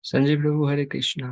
संजय प्रभु हरे कृष्णा।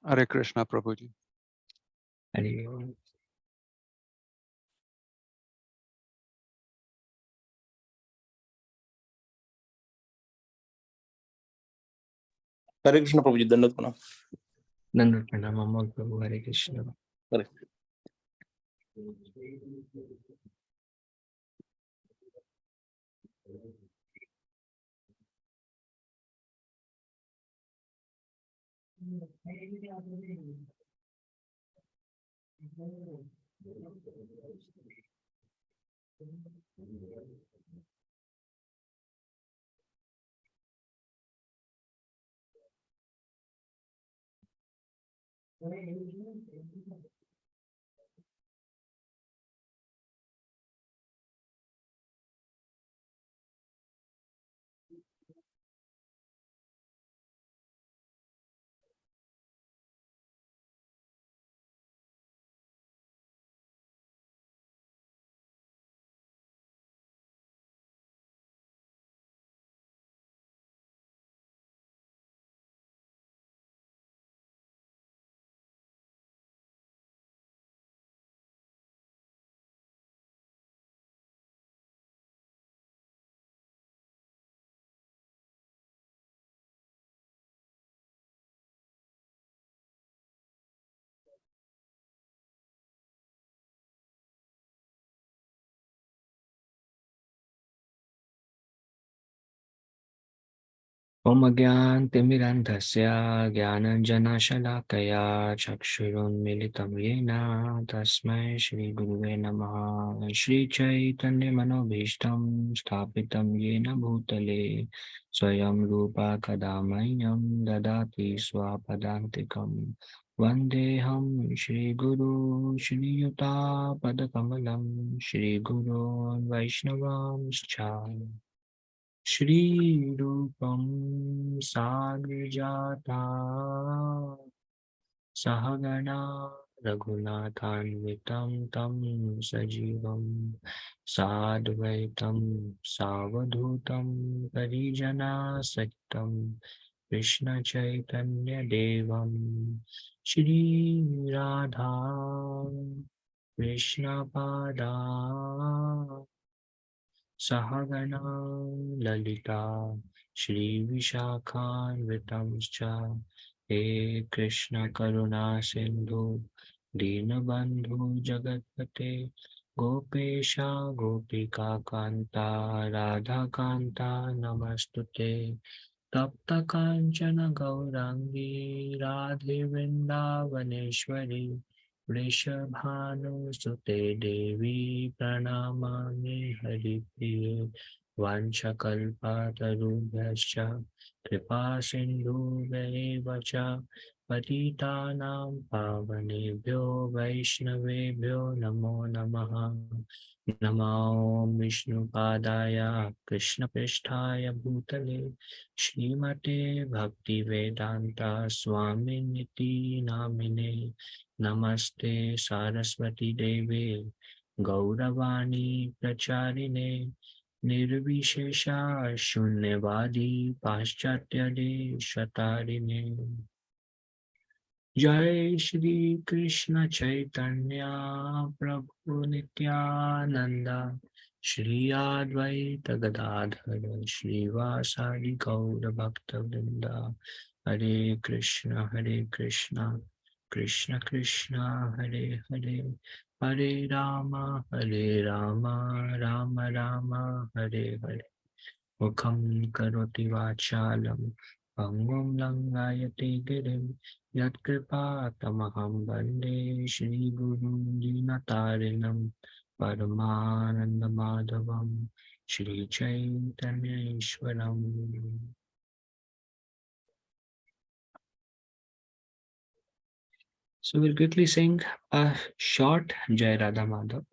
हरे कृष्णा प्रभु जी। हरि ओम। हरे कृष्ण प्रभु जी, दंडवत प्रणाम। दंडवत प्रणाम अमोल प्रभु हरे कृष्णा। हरे ओम अज्ञानतिमिरान्धस्य ज्ञानाञ्जनशलाकया चक्षुरुन्मीलितं येन तस्मै श्रीगुरुवे नमः। श्रीचैतन्यमनोभीष्टं स्थापितं येन भूतले स्वयं रूपा कदा मह्यं ददाति स्वपदान्तिकम्। वन्देऽहं श्रीगुरू श्रीयुतापदकमलं श्रीगुरोन् वैष्णवांश्च श्रीरूपं साग्रजाता सहगणा रघुनाथान्वितं तं सजीवं साद्वैतं सावधूतं परिजनासक्तं कृष्णचैतन्यदेवं श्रीराधा कृष्णपादा सहगणा ललिता श्रीविशाखान्वितंश्च हे कृष्ण करुणा सिन्धु दीनबन्धु जगत्पते गोपेशा गोपिका कान्ता राधाकान्ता नमस्तुते। तप्त काञ्चन गौराङ्गी राधे वृन्दावनेश्वरी वृषभानुसुते देवी प्रणमामि हरिप्रिये। वाञ्छकल्पतरुभ्यश्च कृपा सिन्धुभ्यैव च पतितानां पावनेभ्यो वैष्णवेभ्यो नमो नमः। नमो विष्णुपादाय कृष्णपृष्ठाय भूतले श्रीमते भक्तिवेदान्ता स्वामिनिति नामिने। नमस्ते सारस्वती देवे गौरवाणी प्रचारिणे निर्विशेषा शून्यवादी पाश्चात्य देशतारिणे। जय श्री कृष्ण चैतन्य प्रभु नित्यानंद श्री अद्वैत गदाधर श्रीवासादि गौर भक्त वृंद। हरे Krishna Krishna Krishna Hare Hare Hare Ram Ram Ram Hare Hare. Mukham karoti vachalam Pangum langayate girim Yat kripa tamaham bande Shri Guru Dinatarinam Paramananda Madhavam Shri Chaitanya Ishwaram. So we'll quickly sing a short Jai Radha Madhav.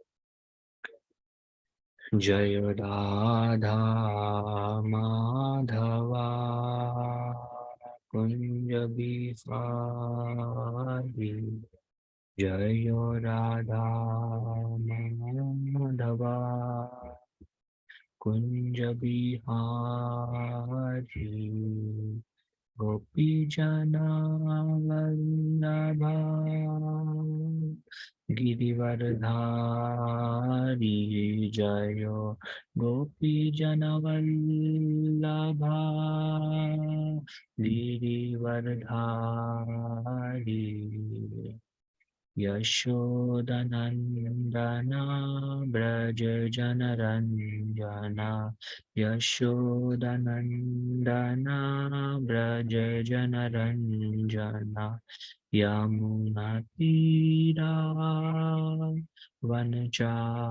Jai Radha Madhava Kunja Bihari Jai Radha Madhava Kunja Bihari Gopi Jana Vallabha Girivardhari Jayo Gopi Jana Vallabha Girivardhari Yashodanandana Braja Janaranjana Yashodanandana Braja Janaranjana Yamunatira Vanachari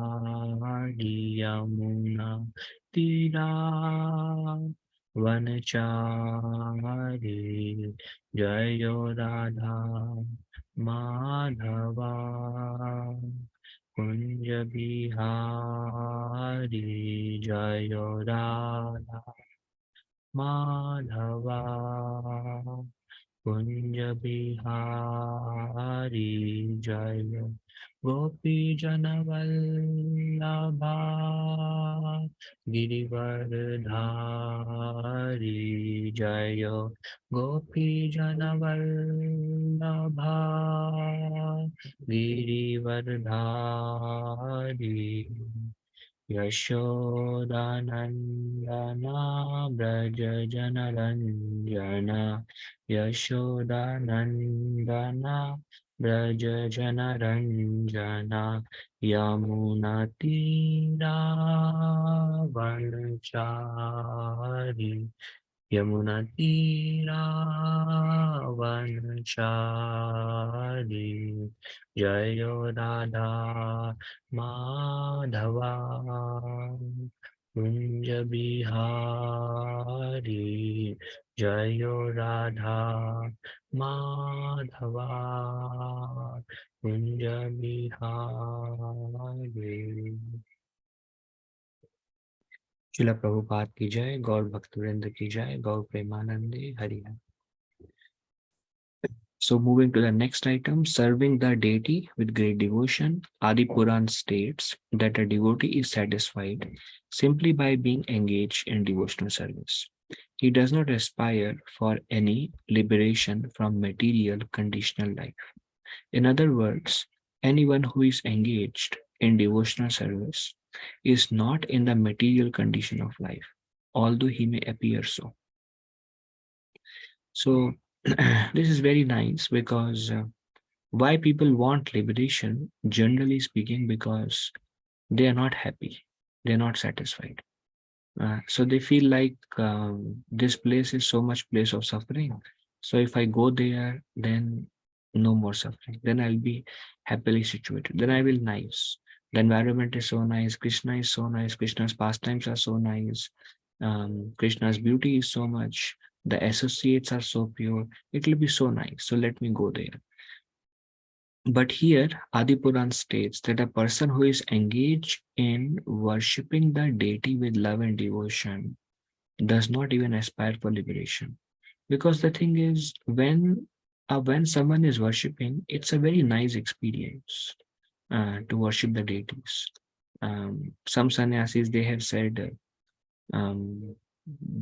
Yamuna Tira Vanachari Jayo Radha Madhava Kunja Bihari Jayo Radha Madhava Kunja Bihari Jayo Gopi Janavallabha Girivardhari Jayo Gopi Janavallabha Girivardhari Yashodanandana Braja Janaranjana Yashodanandana Braja Janaranjana Yamunatira Vanachari Yamunatira Vanachari Jayo Radha Madhava Kunja Bihari Jayo Radha Madhava Kunja Bihari. Srila Prabhupada ki jai, Gaur Bhaktivinoda ki jai, Gaur Premanande, Hari Har. So moving to the next item, serving the deity with great devotion. Adi Puran states that a devotee is satisfied simply by being engaged in devotional service. He does not aspire for any liberation from material conditional life. In other words, anyone who is engaged in devotional service is not in the material condition of life, although he may appear so. So, this is very nice because why people want liberation, generally speaking, because they are not happy, they're not satisfied. So they feel like this place is so much place of suffering. So if I go there, then no more suffering. Then I'll be happily situated. Then I will nice. The environment is so nice. Krishna is so nice. Krishna's pastimes are so nice. Krishna's beauty is so much. The associates are so pure. It will be so nice. So let me go there. But here, Adipuran states that a person who is engaged in worshipping the deity with love and devotion does not even aspire for liberation. Because the thing is, when someone is worshipping, it's a very nice experience to worship the deities. Some sannyasis they have said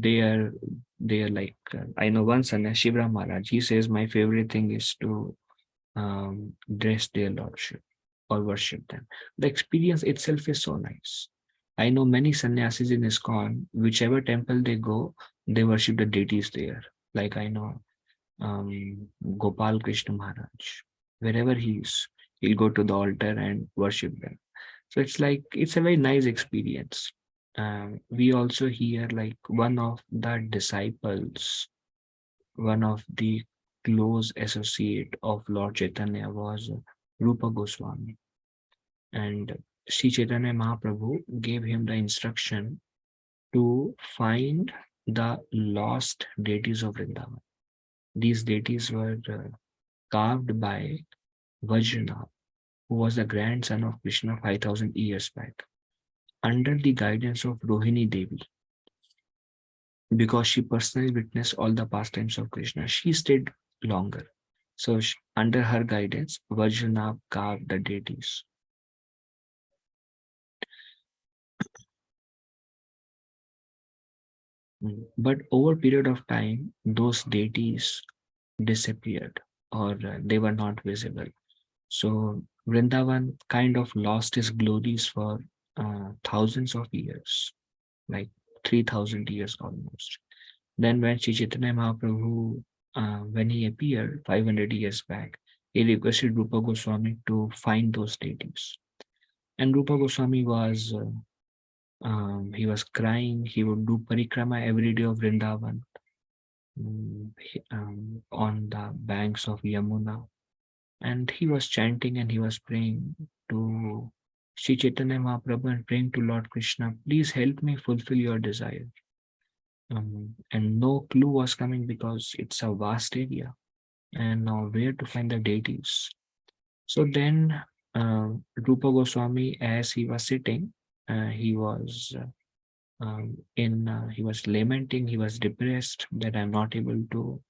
they are like I know one sannyasi Shivram Maharaj. He says my favorite thing is to dress their lordship or worship them. The experience itself is so nice. I know many sannyasis in ISKCON, whichever temple they go, they worship the deities there. Like I know Gopal Krishna Maharaj, wherever he is, he'll go to the altar and worship them. So it's like, it's a very nice experience. We also hear like one of the disciples, one of the close associate of Lord Chaitanya was Rupa Goswami, and Sri Chaitanya Mahaprabhu gave him the instruction to find the lost deities of Vrindavan. These deities were carved by Vajranath, who was the grandson of Krishna 5000 years back, under the guidance of Rohini Devi. Because she personally witnessed all the pastimes of Krishna, she stayed longer. So, under her guidance, Vajranath carved the deities. But over a period of time, those deities disappeared, or they were not visible. So Vrindavan kind of lost his glories for thousands of years, like 3000 years almost. Then when Sri Chaitanya Mahaprabhu, when he appeared 500 years back, he requested Rupa Goswami to find those deities. And Rupa Goswami was he was crying. He would do parikrama every day of Vrindavan, on the banks of Yamuna, and he was chanting and he was praying to Sri Chaitanya Mahaprabhu and praying to Lord Krishna, please help me fulfill your desire. And no clue was coming because it's a vast area, and now where to find the deities. So then Rupa Goswami, as he was sitting, he was he was lamenting, he was depressed that I'm not able to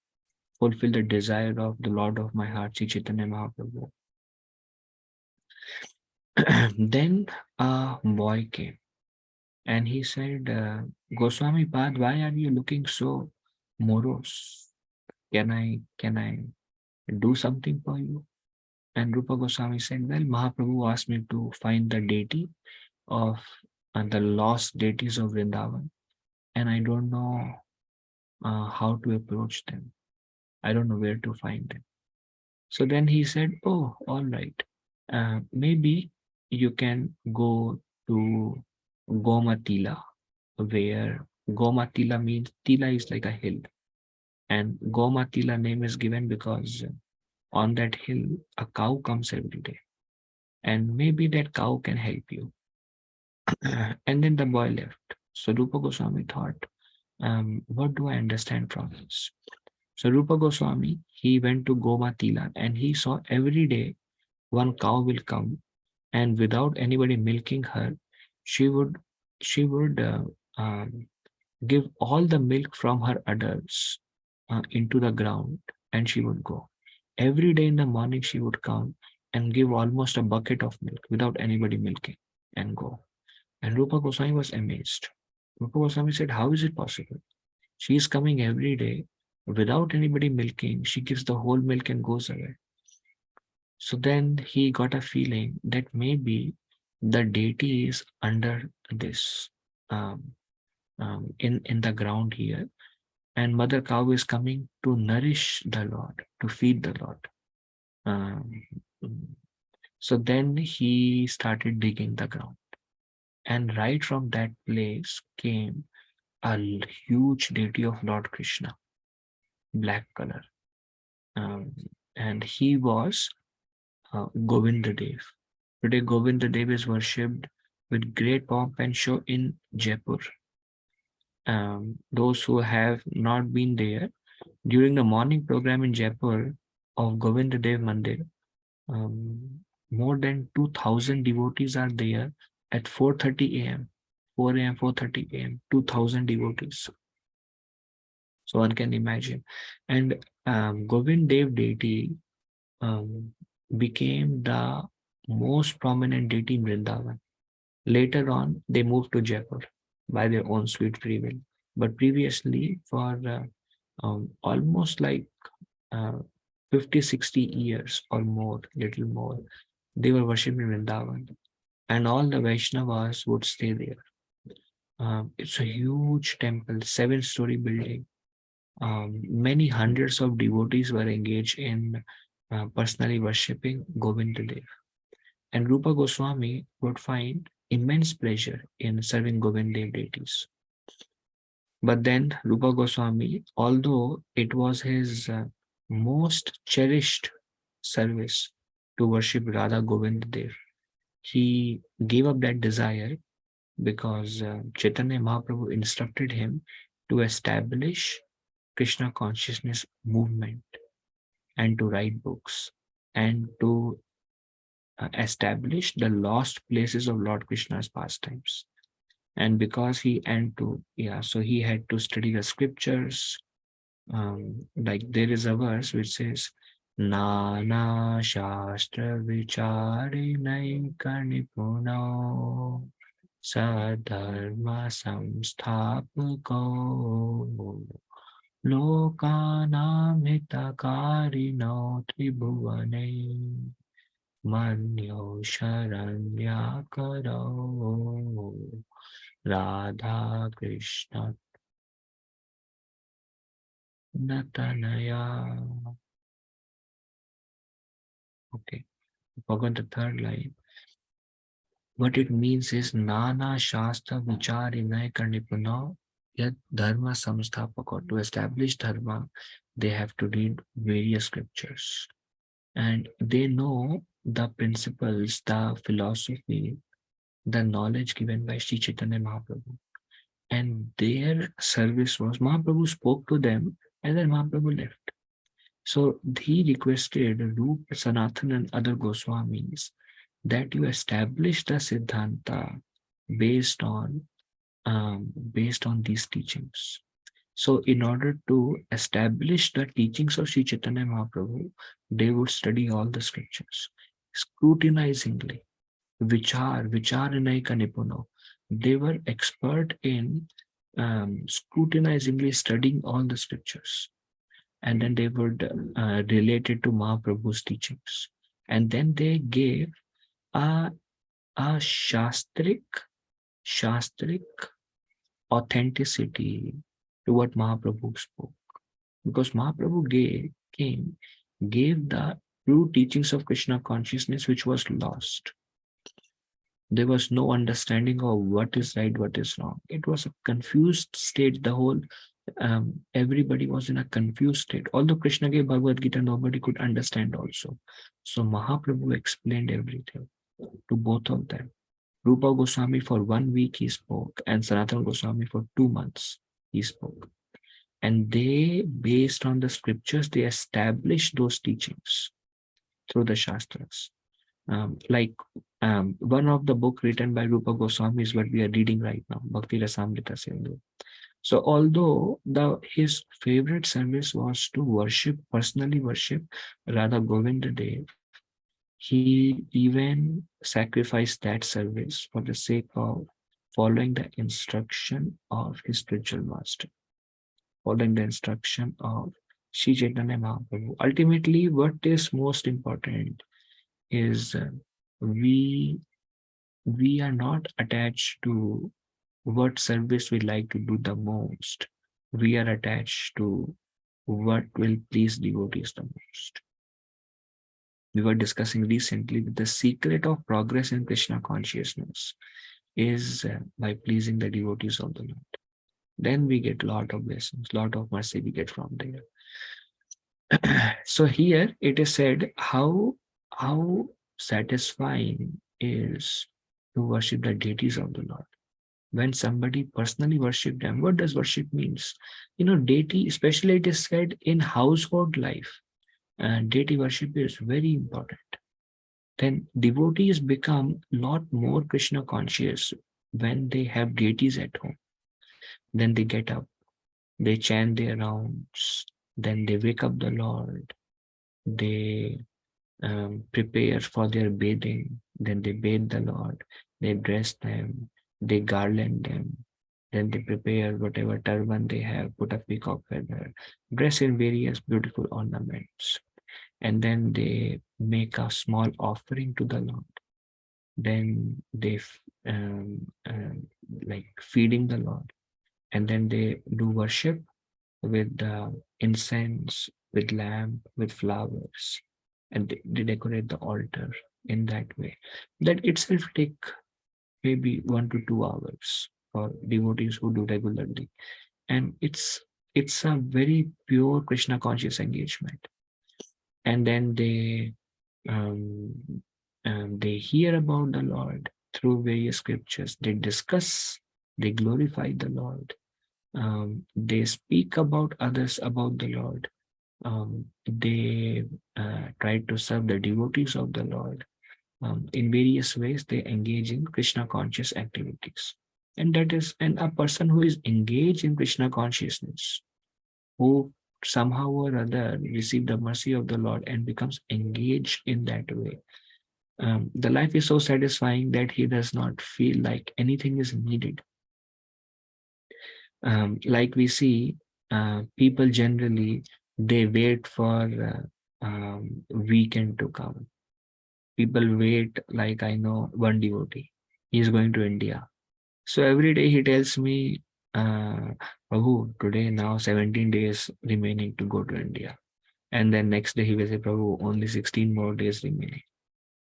fulfill the desire of the Lord of my heart, Sri Chaitanya Mahaprabhu. Then a boy came and he said, Goswami Pad, why are you looking so morose? Can I do something for you? And Rupa Goswami said, well, Mahaprabhu asked me to find the deity of the lost deities of Vrindavan, and I don't know how to approach them. I don't know where to find them. So then he said, oh, all right. Maybe you can go to Gomatila, where Gomatila means Tila is like a hill. And Gomatila name is given because on that hill, a cow comes every day. And maybe that cow can help you. And then the boy left. So Rupa Goswami thought, what do I understand from this? So Rupa Goswami, he went to Gomatila and he saw every day one cow will come, and without anybody milking her, she would she would give all the milk from her udders into the ground, and she would go. Every day in the morning, she would come and give almost a bucket of milk without anybody milking and go. And Rupa Goswami was amazed. Rupa Goswami said, how is it possible? She is coming every day without anybody milking. She gives the whole milk and goes away. So then he got a feeling that maybe the deity is under this, um, in the ground here, and Mother Cow is coming to nourish the Lord, to feed the Lord. Um, so then he started digging the ground, and right from that place came a huge deity of Lord Krishna, black color, um, and he was Govinda Dev. Today, Govinda Dev is worshipped with great pomp and show in Jaipur. Those who have not been there, during the morning program in Jaipur of Govinda Dev Mandir, more than 2000 devotees are there at 4:30 a.m. 4 a.m., 4:30 a.m., 2000 devotees. So one can imagine. And Govind Dev deity became the most prominent deity in Vrindavan. Later on, they moved to Jaipur by their own sweet free will. But previously, for almost like uh, 50, 60 years or more, little more, they were worshipping Vrindavan. And all the Vaishnavas would stay there. It's a huge temple, 7-story building. Many hundreds of devotees were engaged in personally worshipping Govinda Dev. And Rupa Goswami would find immense pleasure in serving Govind Dev deities. But then Rupa Goswami, although it was his most cherished service to worship Radha Govind Dev, he gave up that desire because Chaitanya Mahaprabhu instructed him to establish Krishna consciousness movement and to write books and to establish the lost places of Lord Krishna's pastimes. And because he and to yeah, so he had to study the scriptures. Like there is a verse which says, "Nana Shastra Vichari Naika Nipuno Sadharma Samsthapako Lokanam Hitakarino Tribhuvane Manyo Sharanyakaro Radha Krishna Natanaya." Okay, forgot the third line. What it means is Nana Shastra Vicharinay Karnipuna Yat Dharma Samsthapaka. To establish Dharma, they have to read various scriptures. And they know the principles, the philosophy, the knowledge given by Sri Chaitanya Mahaprabhu. And their service was Mahaprabhu spoke to them and then Mahaprabhu left. So he requested Rup, Sanatan, and other Goswamis that you establish the Siddhanta based on based on these teachings. So, in order to establish the teachings of Sri Chaitanya Mahaprabhu, they would study all the scriptures scrutinizingly. Vicharanai Kanipuno. They were expert in scrutinizingly studying all the scriptures, and then they would relate it to Mahaprabhu's teachings, and then they gave a shastric authenticity to what Mahaprabhu spoke. Because Mahaprabhu gave the true teachings of Krishna consciousness which was lost. There was no understanding of what is right, what is wrong. It was a confused state. The whole everybody was in a confused state. Although Krishna gave Bhagavad Gita, nobody could understand also. So Mahaprabhu explained everything to both of them. Rupa Goswami for 1 week he spoke, and Sanatana Goswami for 2 months he spoke. And they, based on the scriptures, they established those teachings through the Shastras. One of the book written by Rupa Goswami is what we are reading right now, Bhakti Rasamrita Sindhu. So although his favorite service was to personally worship Radha Govinda Dev, he even sacrificed that service for the sake of following the instruction of his spiritual master, following the instruction of Sri Chaitanya Mahaprabhu. Ultimately, what is most important is we are not attached to what service we like to do the most. We are attached to what will please devotees the most. We were discussing recently that the secret of progress in Krishna consciousness is by pleasing the devotees of the Lord. Then we get lot of blessings, lot of mercy we get from there. So here it is said how satisfying is to worship the deities of the Lord. When somebody personally worship them, what does worship means? Deity, especially it is said in household life, deity worship is very important. Then devotees become lot more Krishna conscious when they have deities at home. Then they get up, they chant their rounds, then they wake up the Lord, they prepare for their bathing, then they bathe the Lord, they dress them, they garland them, then they prepare whatever turban they have, put a peacock feather, dress in various beautiful ornaments, and then they make a small offering to the Lord. Then they like feeding the Lord, and then they do worship with incense, with lamp, with flowers, and they decorate the altar in that way. That itself maybe 1 to 2 hours for devotees who do regularly. And it's a very pure Krishna conscious engagement. And then um, they hear about the Lord through various scriptures. They discuss, they glorify the Lord. They speak about others about the Lord. They try to serve the devotees of the Lord. In various ways, they engage in Krishna conscious activities. And a person who is engaged in Krishna consciousness, who somehow or other receive the mercy of the Lord and becomes engaged in that way, the life is so satisfying that he does not feel like anything is needed. Like we see, people generally they wait for weekend to come. People wait, like I know one devotee, he is going to India. So every day he tells me, Prabhu, today now 17 days remaining to go to India. And then next day he will say, Prabhu, only 16 more days remaining.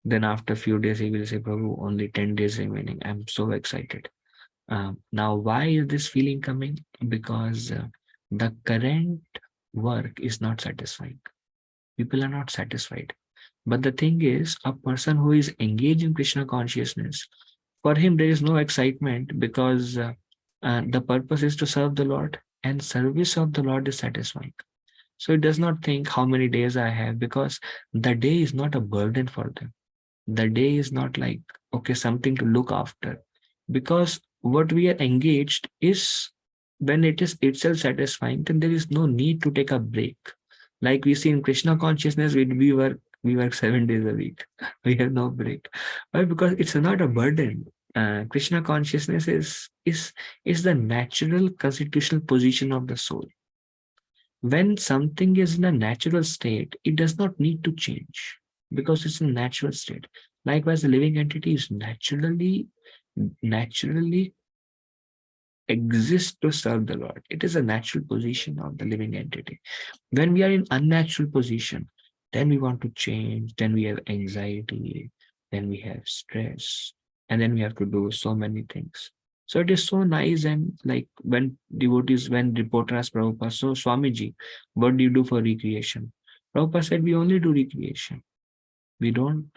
Then after a few days he will say, Prabhu, only 10 days remaining. I'm so excited. Now, why is this feeling coming? Because the current work is not satisfying. People are not satisfied. But the thing is, a person who is engaged in Krishna consciousness, for him there is no excitement, because the purpose is to serve the Lord, and service of the Lord is satisfying. So it does not think how many days I have, because the day is not a burden for them. The day is not like, okay, something to look after, because what we are engaged is, when it is itself satisfying, then there is no need to take a break. Like we see in Krishna consciousness, we work 7 days a week. We have no break. Why? Because it's not a burden. Krishna consciousness is the natural constitutional position of the soul. When something is in a natural state, it does not need to change, because it's a natural state. Likewise, the living entity is naturally exists to serve the Lord. It is a natural position of the living entity. When we are in unnatural position, then we want to change, then we have anxiety, then we have stress, and then we have to do so many things. So it is so nice. And like when reporter asked Prabhupada, so Swamiji, what do you do for recreation? Prabhupada said, we only do recreation. We don't,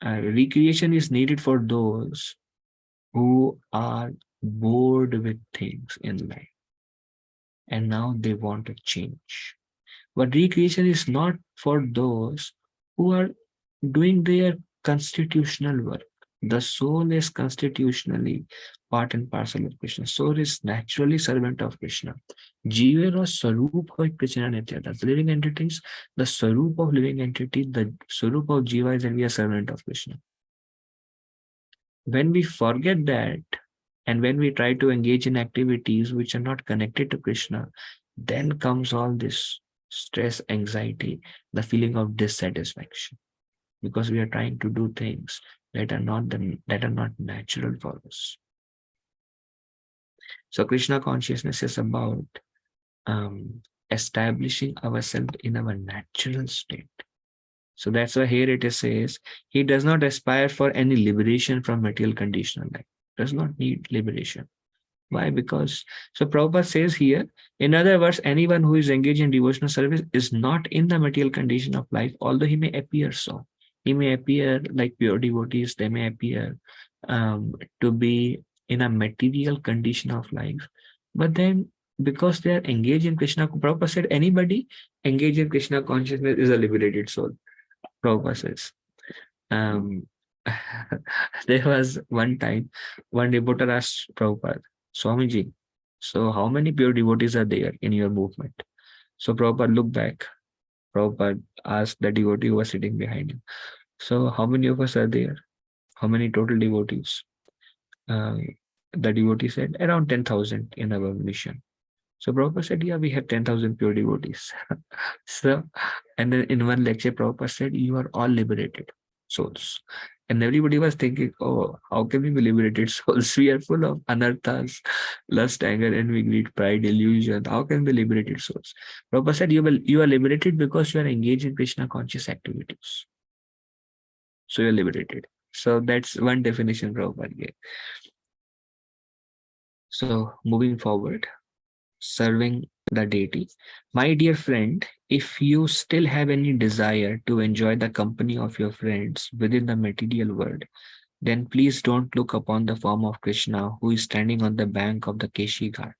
recreation is needed for those who are bored with things in life and now they want to change. But recreation is not for those who are doing their constitutional work. The soul is constitutionally part and parcel of Krishna. Soul is naturally servant of Krishna. Jiva or Sarup of Krishna Nitya. The living entities, the Sarup of living entity, the Sarup of Jiva is, and we are servant of Krishna. When we forget that, and when we try to engage in activities which are not connected to Krishna, then comes all this stress, anxiety, the feeling of dissatisfaction, because we are trying to do things that are not natural for us. So Krishna consciousness is about establishing ourselves in our natural state. So that's why here it says, he does not aspire for any liberation from material conditional life. Does not need liberation. Why? Because, so Prabhupada says here, in other words, anyone who is engaged in devotional service is not in the material condition of life, although he may appear so. He may appear like pure devotees, they may appear to be in a material condition of life. But then, because they are engaged in Krishna, Prabhupada said, anybody engaged in Krishna consciousness is a liberated soul. Prabhupada says. Um, there was one time, one devoter asked Prabhupada, Swamiji, so how many pure devotees are there in your movement? So Prabhupada looked back. Prabhupada asked the devotee who was sitting behind him, so how many of us are there? How many total devotees? Uh, the devotee said, around 10,000 in our mission. So Prabhupada said, yeah, we have 10,000 pure devotees. So, and then in one lecture, Prabhupada said, you are all liberated souls. And everybody was thinking, oh, how can we be liberated souls? We are full of anarthas, lust, anger, envy, greed, pride, illusion. How can we be liberated souls? Prabhupada said, you are liberated because you are engaged in Krishna conscious activities. So you're liberated. So that's one definition Prabhupada gave. So moving forward, serving the deity. My dear friend, if you still have any desire to enjoy the company of your friends within the material world, then please don't look upon the form of Krishna who is standing on the bank of the Keshi Ghat,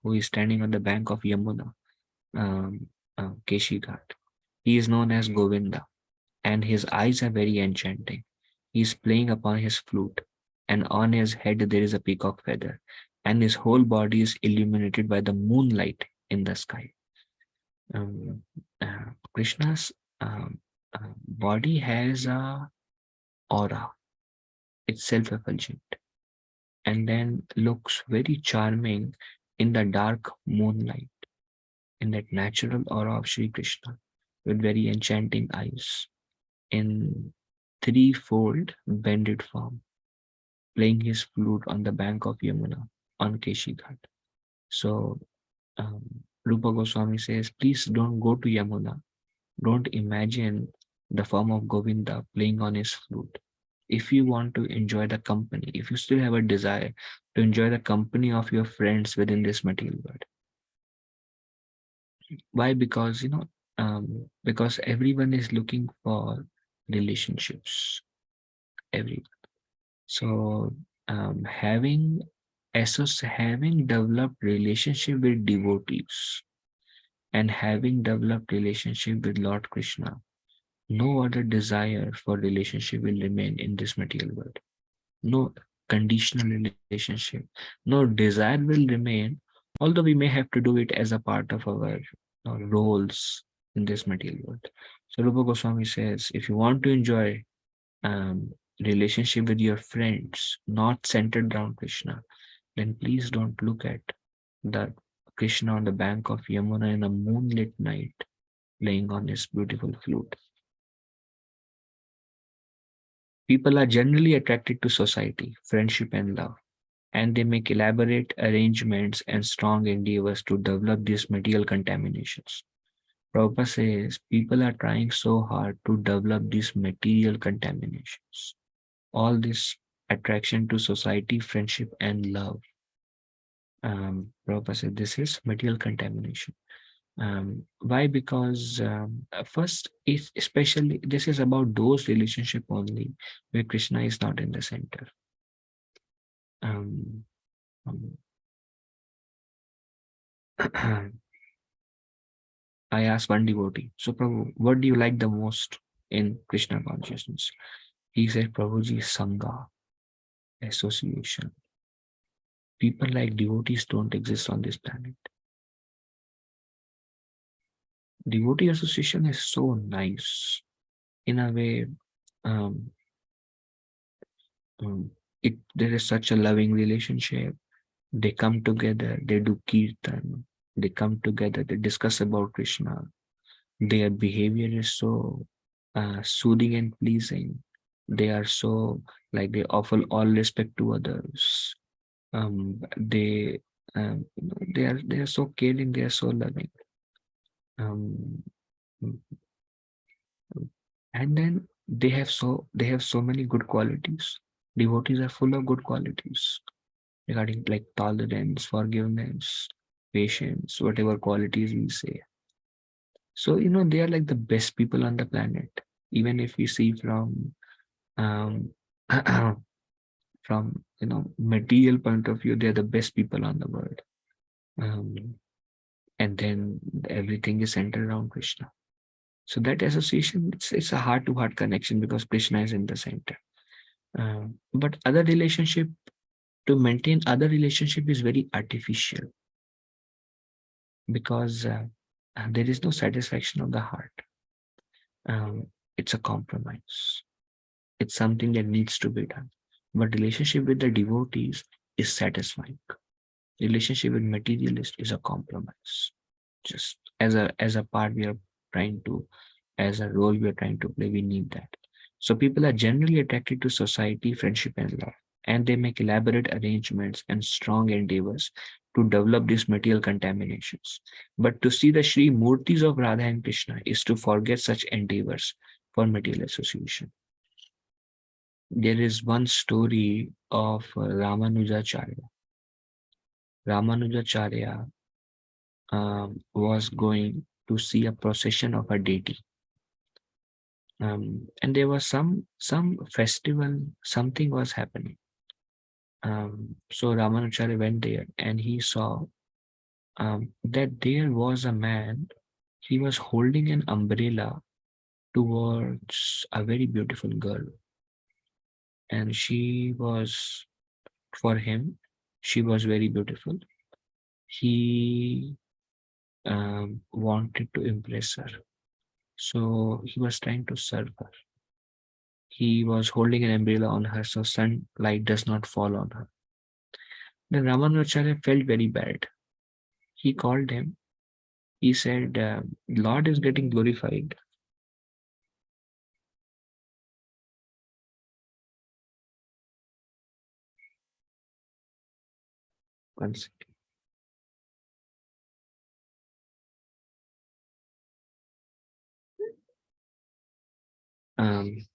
who is standing on the bank of Yamuna, um, Keshi Ghat. He is known as Govinda, and his eyes are very enchanting. He is playing upon his flute, and on his head there is a peacock feather, and his whole body is illuminated by the moonlight in the sky. Um, Krishna's body has a aura, it's self-effulgent, and then looks very charming in the dark moonlight, in that natural aura of Sri Krishna, with very enchanting eyes, in threefold bended form, playing his flute on the bank of Yamuna on Keshi Ghat. So um, Rupa Goswami says, please don't go to Yamuna. Don't imagine the form of Govinda playing on his flute. If you want to enjoy the company, if you still have a desire to enjoy the company of your friends within this material world, why? Because because everyone is looking for relationships. Every so having developed relationship with devotees and having developed relationship with Lord Krishna, no other desire for relationship will remain in this material world. No conditional relationship, no desire will remain, although we may have to do it as a part of our roles in this material world. So Rupa Goswami says, if you want to enjoy relationship with your friends, not centered around Krishna, then please don't look at the Krishna on the bank of Yamuna in a moonlit night playing on his beautiful flute. People are generally attracted to society, friendship, and love, and they make elaborate arrangements and strong endeavors to develop these material contaminations. Prabhupada says people are trying so hard to develop these material contaminations. All this attraction to society, friendship, and love. Prabhupada said this is material contamination. Why? Because first, if especially this is about those relationship only where Krishna is not in the center. Um, um, I asked one devotee, so Prabhu, what do you like the most in Krishna consciousness? He said, Prabhuji, Sangha, association. People like devotees don't exist on this planet. Devotee association is so nice. In a way, um, there is such a loving relationship. They come together, they do kirtan, they come together, they discuss about Krishna. Their behavior is so soothing and pleasing. They are so like they offer all respect to others. They they are so caring. They are so loving. Um, and then they have so many good qualities. Devotees are full of good qualities regarding like tolerance, forgiveness, patience, whatever qualities we say. So they are like the best people on the planet. Even if we see from um, from material point of view, they are the best people on the world. Um, and then everything is centered around Krishna. So that association, it's a heart-to-heart connection because Krishna is in the center. But other relationship to maintain other relationship is very artificial because there is no satisfaction of the heart. It's a compromise. It's something that needs to be done. But relationship with the devotees is satisfying. Relationship with materialist is a compromise. Just as a part we are trying to, as a role we are trying to play, we need that. So people are generally attracted to society, friendship, and love, and they make elaborate arrangements and strong endeavors to develop these material contaminations. But to see the Sri Murtis of Radha and Krishna is to forget such endeavors for material association. There is one story of Ramanujacharya. Ramanujacharya was going to see a procession of a deity, and there was some festival. Something was happening. So Ramanujacharya went there, and he saw that there was a man. He was holding an umbrella towards a very beautiful girl, and she was, for him, she was very beautiful. He wanted to impress her, so he was trying to serve her. He was holding an umbrella on her so sunlight does not fall on her. Then Ramanujacharya felt very bad. He called him. He said, Lord is getting glorified. One second. Um,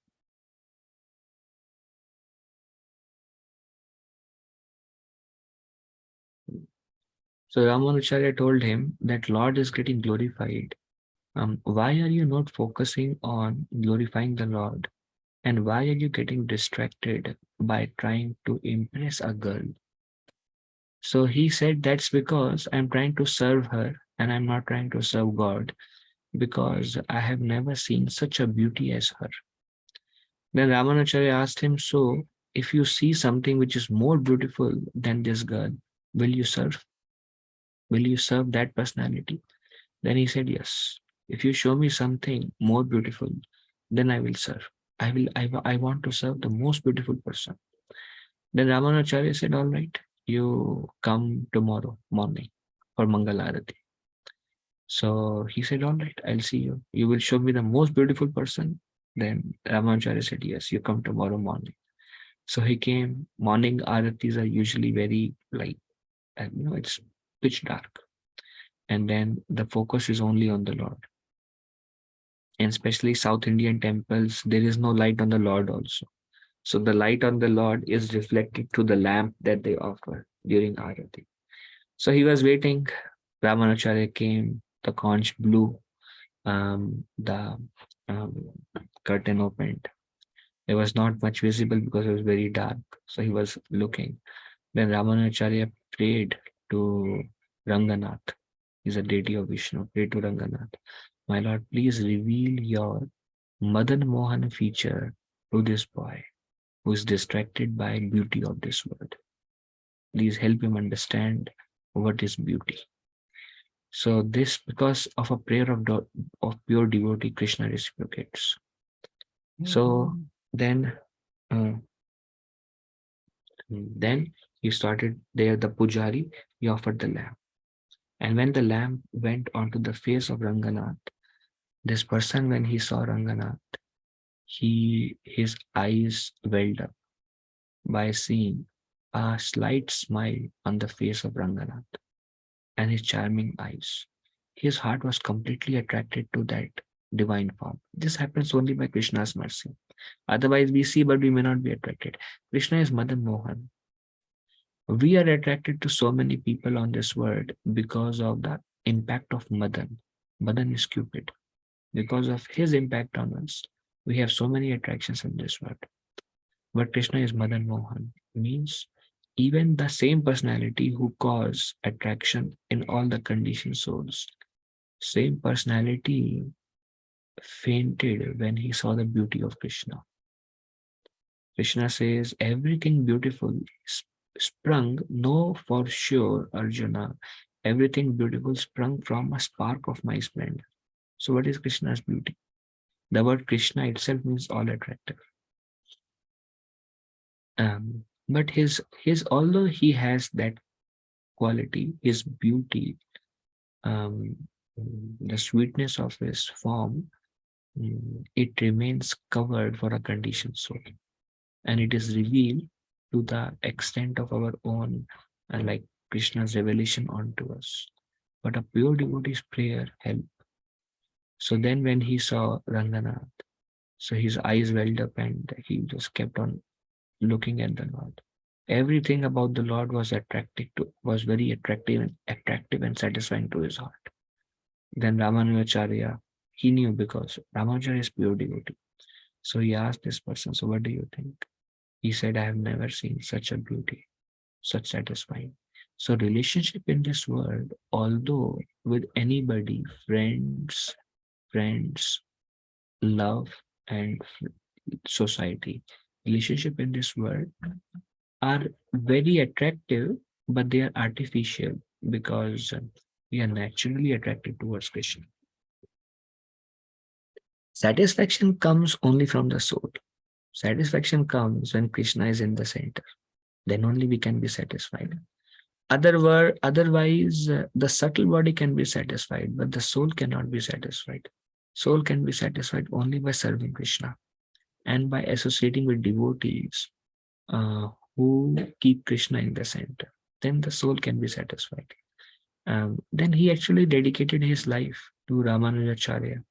so Ramanujacharya told him that Lord is getting glorified. Why are you not focusing on glorifying the Lord? And why are you getting distracted by trying to impress a girl? So he said, that's because I'm trying to serve her and I'm not trying to serve God, because I have never seen such a beauty as her. Then Ramanujacharya asked him, so if you see something which is more beautiful than this girl, will you serve? Will you serve that personality? Then he said, yes. If you show me something more beautiful, then I will serve. I want to serve the most beautiful person. Then Ramanujacharya said, all right, you come tomorrow morning for Mangalarati. So he said, all right, I'll see you. You will show me the most beautiful person. Then Ramanujacharya said, yes, you come tomorrow morning. So he came. Morning aratis are usually very light, and it's pitch dark. And then the focus is only on the Lord. And especially South Indian temples, there is no light on the Lord also. So the light on the Lord is reflected through the lamp that they offer during Arati. So he was waiting. Ramanujacharya came, the conch blew, the um, curtain opened. There was not much visible because it was very dark. So he was looking. Then Ramanujacharya prayed to Ranganath. He's a deity of Vishnu. Pray to Ranganath. My Lord, please reveal your Madan Mohan feature to this boy who is distracted by beauty of this world. Please help him understand what is beauty. So this, because of a prayer of pure devotee, Krishna reciprocates. So then, uh, then he started there. The pujari, he offered the lamp, and when the lamp went onto the face of Ranganath, this person, when he saw Ranganath, his eyes welled up by seeing a slight smile on the face of Ranganath and his charming eyes. His heart was completely attracted to that divine form. This happens only by Krishna's mercy. Otherwise, we see, but we may not be attracted. Krishna is Madan Mohan. We are attracted to so many people on this world because of the impact of Madan. Madan is Cupid. Because of his impact on us, we have so many attractions in this world. But Krishna is Madan Mohan, means even the same personality who cause attraction in all the conditioned souls, same personality fainted when he saw the beauty of Krishna. Krishna says, everything beautiful sprung, no, for sure, Arjuna, everything beautiful sprung from a spark of my splendor. So, what is Krishna's beauty? The word Krishna itself means all attractive. But his although he has that quality, his beauty, um, the sweetness of his form, it remains covered for a conditioned soul, and it is revealed to the extent of our own, like Krishna's revelation onto us. But a pure devotee's prayer help. So then, when he saw Ranganath, So his eyes welled up and he just kept on looking at the Lord. Everything about the Lord was was very attractive and satisfying to his heart. Then Ramanujacharya, he knew because Ramanujacharya is pure devotee. So he asked this person, so what do you think? He said, I have never seen such a beauty, such satisfying. So relationship in this world, although with anybody, friends, love, and society, relationship in this world are very attractive, but they are artificial because we are naturally attracted towards Krishna. Satisfaction comes only from the soul. Satisfaction comes when Krishna is in the center. Then only we can be satisfied. Otherwise, the subtle body can be satisfied, but the soul cannot be satisfied. Soul can be satisfied only by serving Krishna and by associating with devotees uh, who keep Krishna in the center. Then the soul can be satisfied. Then he actually dedicated his life to Ramanujacharya,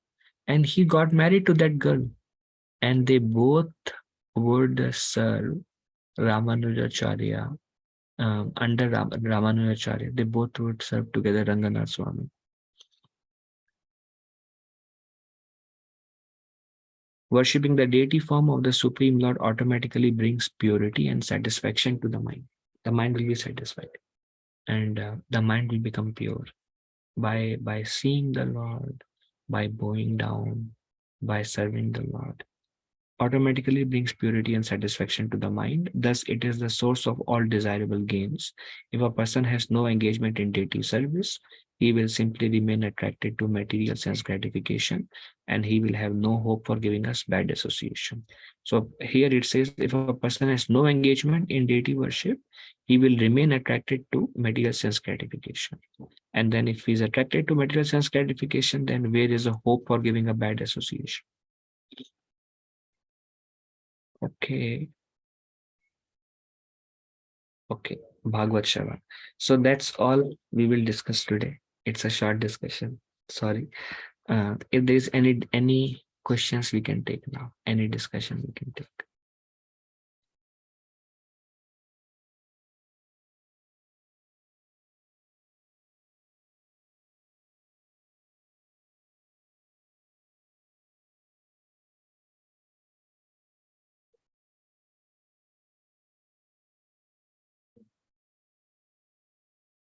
and he got married to that girl, and they both would serve Ramanujacharya under Ramanujacharya. They both would serve together Ranganath Swami. Worshipping the deity form of the Supreme Lord automatically brings purity and satisfaction to the mind. The mind will be satisfied, and the mind will become pure by seeing the Lord, by bowing down, by serving the Lord. Automatically brings purity and satisfaction to the mind. Thus, it is the source of all desirable gains. If a person has no engagement in deity service, he will simply remain attracted to material sense gratification, and he will have no hope for giving us bad association. So here it says, if a person has no engagement in deity worship, he will remain attracted to material sense gratification. And then if he's attracted to material sense gratification, then where is a hope for giving a bad association? Okay. Okay. Bhagavad Shravan. So that's all we will discuss today. It's a short discussion. Sorry. If there's any questions we can take now, any discussion we can take.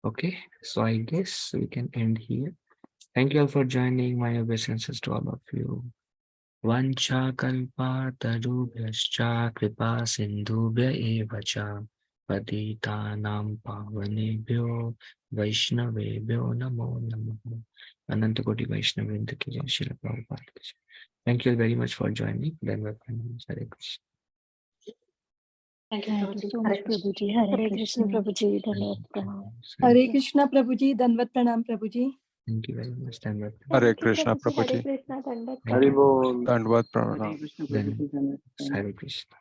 Okay. So I guess we can end here. Thank you all for joining. My obeisances to all of you. Vancha kalpa tarubhyascha kripa sindhubhya eva cha patitanam pavanebhyo vaishnavebhyo namo namaha. Ananta Koti Vaishnavendra ki jai, Srila Prabhupada ki jai. Thank you very much for joining. Hare Krishna. Thank you, Thank you Prabhuji. so Hare much, Krishna. Prabhuji. Hare Krishna, Prabhuji. Dhanavad pranam. Hare Krishna Prabhuji, Dandavat Pranam Prabhuji. Thank you very much. Thank Hare Krishna Hare Prabhuji. Krishna, Dhanavad you. pranam. Dandavad Pranam. Hare Krishna.